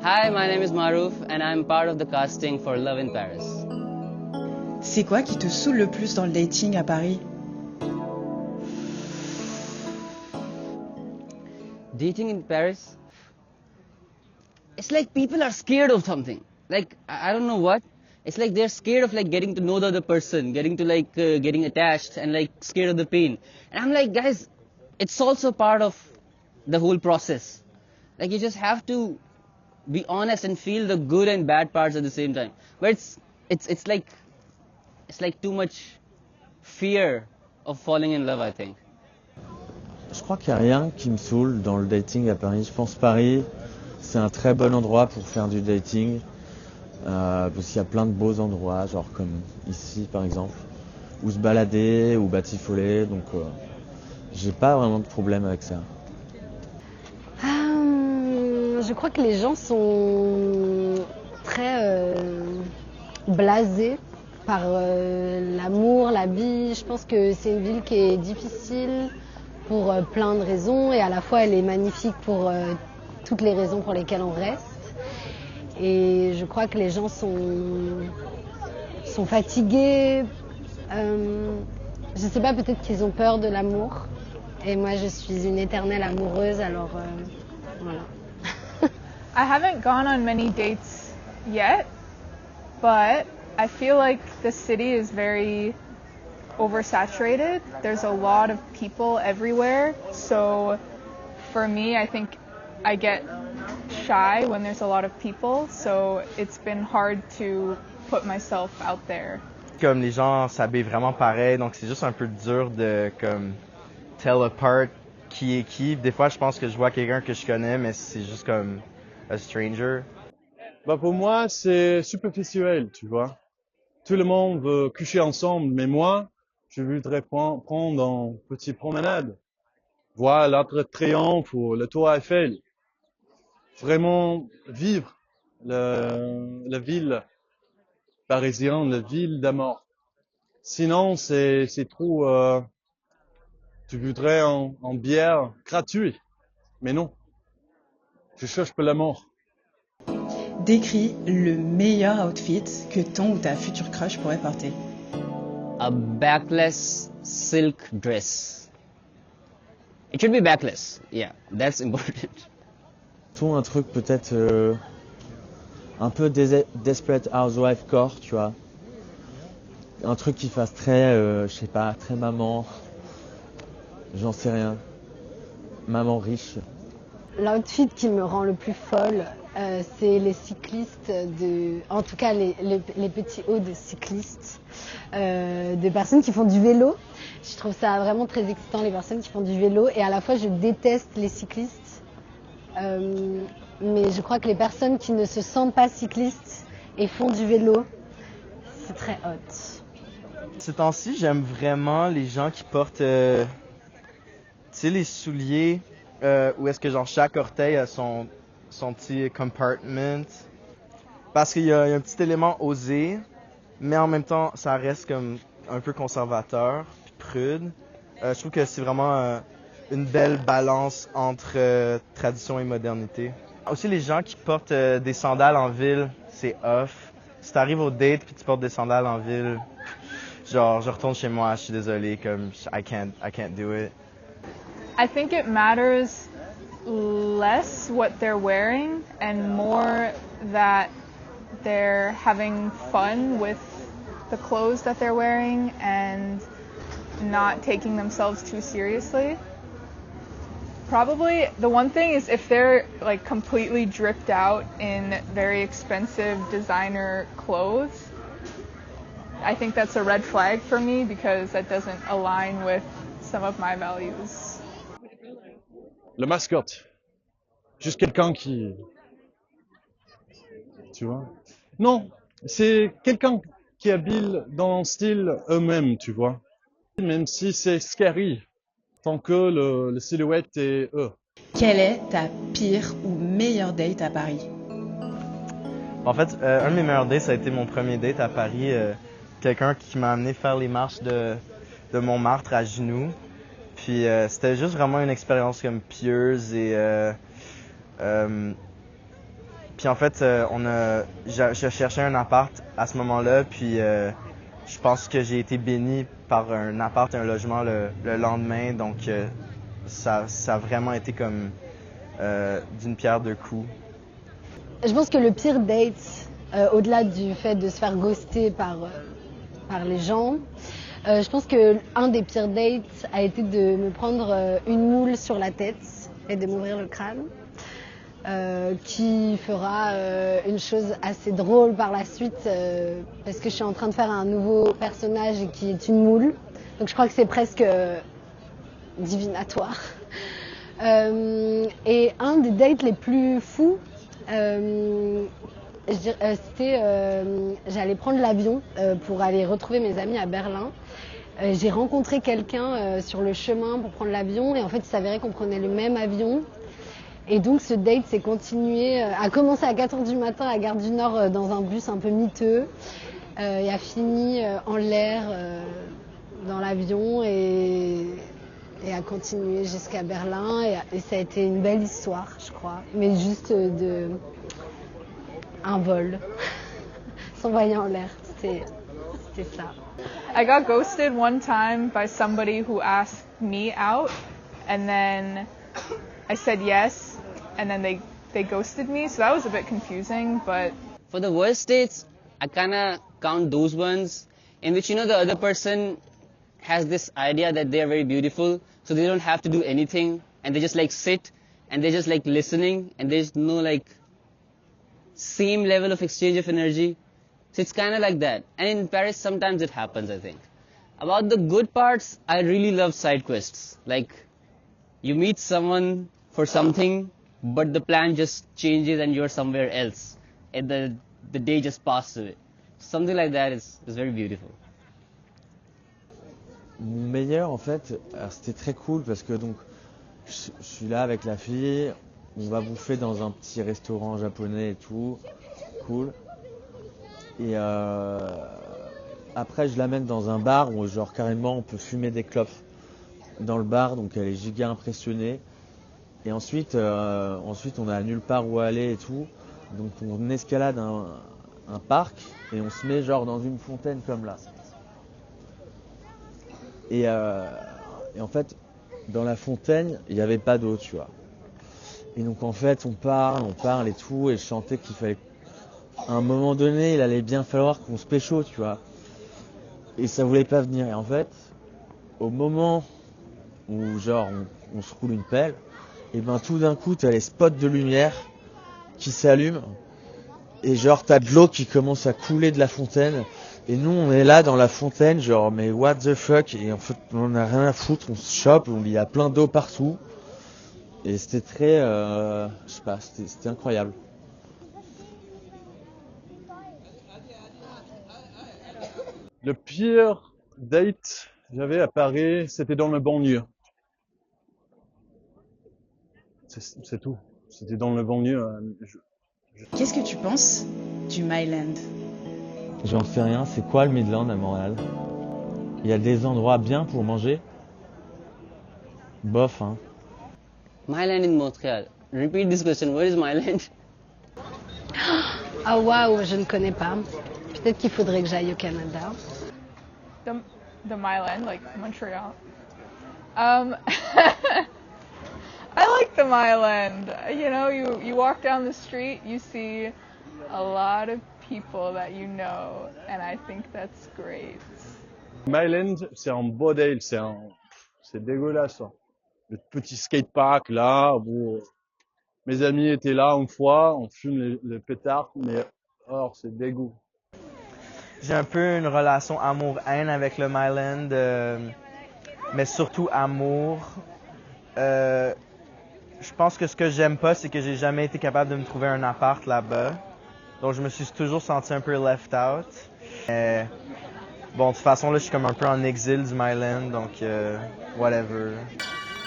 Hi, my name is Maruf and I'm part of the casting for Love in Paris. C'est quoi qui te saoule le plus dans le dating à Paris? Dating in Paris, it's like people are scared of something. Like, I don't know what. It's like they're scared of like getting to know the other person, getting to like getting attached and like scared of the pain. And I'm like, guys, it's also part of the whole process. Like you just have to be honest and feel the good and bad parts at the same time. But it's like too much fear of falling in love, I think. Je crois qu'il n'y a rien qui me saoule dans le dating à Paris. Je pense Paris, c'est un très bon endroit pour faire du dating. Parce qu'il y a plein de beaux endroits, genre comme ici par exemple, où se balader, ou batifoler. Donc j'ai pas vraiment de problème avec ça. Je crois que les gens sont très blasés par l'amour, la vie. Je pense que c'est une ville qui est difficile pour plein de raisons et à la fois elle est magnifique pour toutes les raisons pour lesquelles on reste. Et je crois que les gens sont fatigués. Je sais pas, peut-être qu'ils ont peur de l'amour. Et moi je suis une éternelle amoureuse, alors voilà. I haven't gone on many dates yet, but I feel like the city is very oversaturated. There's a lot of people everywhere. So for me, I think I get shy when there's a lot of people. So it's been hard to put myself out there. Comme les gens s'habillent vraiment pareil, donc c'est juste un peu dur de comme tell apart qui est qui. Des fois, je pense que je vois quelqu'un que je connais, mais c'est juste comme a stranger. Bah pour moi, c'est superficiel, tu vois. Tout le monde veut coucher ensemble, mais moi, je voudrais prendre une petite promenade, voir l'Arc de Triomphe ou le Tour Eiffel. Vraiment vivre la ville parisienne, la ville d'amour. Sinon, c'est trop. Tu voudrais en bière gratuite, mais non. Je cherche pour l'amour. Décris le meilleur outfit que ton ou ta future crush pourrait porter. A backless silk dress. It should be backless. Yeah, that's important. Tout un truc peut-être un peu Desperate Housewife core, tu vois. Un truc qui fasse très, je sais pas, très maman. J'en sais rien. Maman riche. L'outfit qui me rend le plus folle, c'est les cyclistes, en tout cas les petits hauts de cyclistes, de personnes qui font du vélo. Je trouve ça vraiment très excitant, les personnes qui font du vélo, et à la fois je déteste les cyclistes. Mais je crois que les personnes qui ne se sentent pas cyclistes et font du vélo, c'est très hot. Ces temps-ci, j'aime vraiment les gens qui portent, tu sais, les souliers où est-ce que genre chaque orteil a son petit compartment. Parce qu'il y a un petit élément osé, mais en même temps, ça reste comme un peu conservateur, puis prude. Je trouve que c'est vraiment une belle balance entre tradition et modernité. Aussi, les gens qui portent des sandales en ville, c'est off. Si t'arrives au date puis tu portes des sandales en ville, genre, je retourne chez moi, je suis désolé, comme, I can't do it. I think it matters less what they're wearing and more that they're having fun with the clothes that they're wearing and not taking themselves too seriously. Probably the one thing is if they're like completely dripped out in very expensive designer clothes, I think that's a red flag for me because that doesn't align with some of my values. Le mascotte. Juste quelqu'un qui... Tu vois? Non, c'est quelqu'un qui habille dans un style eux-mêmes, tu vois? Même si c'est scary, tant que le silhouette est eux. Quelle est ta pire ou meilleure date à Paris? En fait, un de mes meilleurs dates, ça a été mon premier date à Paris. Quelqu'un qui m'a amené faire les marches de Montmartre à genoux. Puis c'était juste vraiment une expérience comme pieuse et puis Puis en fait, je cherchais un appart à ce moment-là, puis je pense que j'ai été béni par un appart et un logement le lendemain, donc ça a vraiment été comme d'une pierre deux coups. Je pense que le pire date, au-delà du fait de se faire ghoster par les gens, je pense que un des pires dates a été de me prendre une moule sur la tête et de m'ouvrir le crâne. Qui fera une chose assez drôle par la suite parce que je suis en train de faire un nouveau personnage qui est une moule. Donc je crois que c'est presque divinatoire. Et un des dates les plus fous, c'était j'allais prendre l'avion pour aller retrouver mes amis à Berlin. J'ai rencontré quelqu'un sur le chemin pour prendre l'avion et en fait il s'avérait qu'on prenait le même avion. Et donc ce date s'est continué, a commencé à 4h du matin à la Gare du Nord dans un bus un peu miteux et a fini en l'air dans l'avion et a continué jusqu'à Berlin et ça a été une belle histoire je crois, mais juste un vol, s'envoyer en l'air, c'était ça. I got ghosted one time by somebody who asked me out, and then I said yes, and then they ghosted me, so that was a bit confusing, but... For the worst dates, I kind of count those ones in which, you know, the other person has this idea that they are very beautiful, so they don't have to do anything, and they just like sit, and they're just like listening, and there's no like same level of exchange of energy. So it's kind of like that. And in Paris, sometimes it happens, I think. About the good parts, I really love side quests. Like, you meet someone for something, but the plan just changes and you're somewhere else. And the day just passes away. Something like that is very beautiful. Mon meilleur, en fait, alors c'était très cool parce que donc je suis là avec la fille, on va bouffer dans un petit restaurant japonais et tout, cool. Et après, je l'amène dans un bar où genre carrément on peut fumer des clopes dans le bar, donc elle est giga impressionnée. Et ensuite, on a nulle part où aller et tout, donc on escalade un parc et on se met genre dans une fontaine comme là. Et en fait, dans la fontaine, il n'y avait pas d'eau, tu vois. Et donc en fait, on parle et tout, et je sentais qu'il fallait, à un moment donné, il allait bien falloir qu'on se pécho, tu vois. Et ça voulait pas venir. Et en fait, au moment où genre on se roule une pelle, et ben tout d'un coup, t'as les spots de lumière qui s'allument, et genre t'as de l'eau qui commence à couler de la fontaine. Et nous, on est là dans la fontaine, genre, mais what the fuck? Et en fait, on a rien à foutre, on se chope, il y a plein d'eau partout. Et c'était très, je sais pas, c'était incroyable. Le pire date que j'avais à Paris, c'était dans le banlieue. C'est tout. C'était dans le banlieue. Qu'est-ce que tu penses du Myland? J'en sais rien, c'est quoi le Midland à Montréal? Il y a des endroits bien pour manger? Bof, hein. Myland in Montréal. Repeat this question. Where is Myland? Ah waouh, je ne connais pas. Peut-être qu'il faudrait que j'aille au Canada. The Myland, like Montreal. I like the Myland. You know, you walk down the street, you see a lot of people that you know, and I think that's great. Myland, c'est un bordel, c'est dégueulasse. Hein. Le petit skatepark là, où mes amis étaient là une fois, on fume les pétards, mais or c'est dégoût. J'ai un peu une relation amour-haine avec le Myland, mais surtout amour. Je pense que ce que j'aime pas, c'est que j'ai jamais été capable de me trouver un appart là-bas. Donc je me suis toujours senti un peu left out. Bon, de toute façon, là, je suis comme un peu en exil du Myland, donc whatever.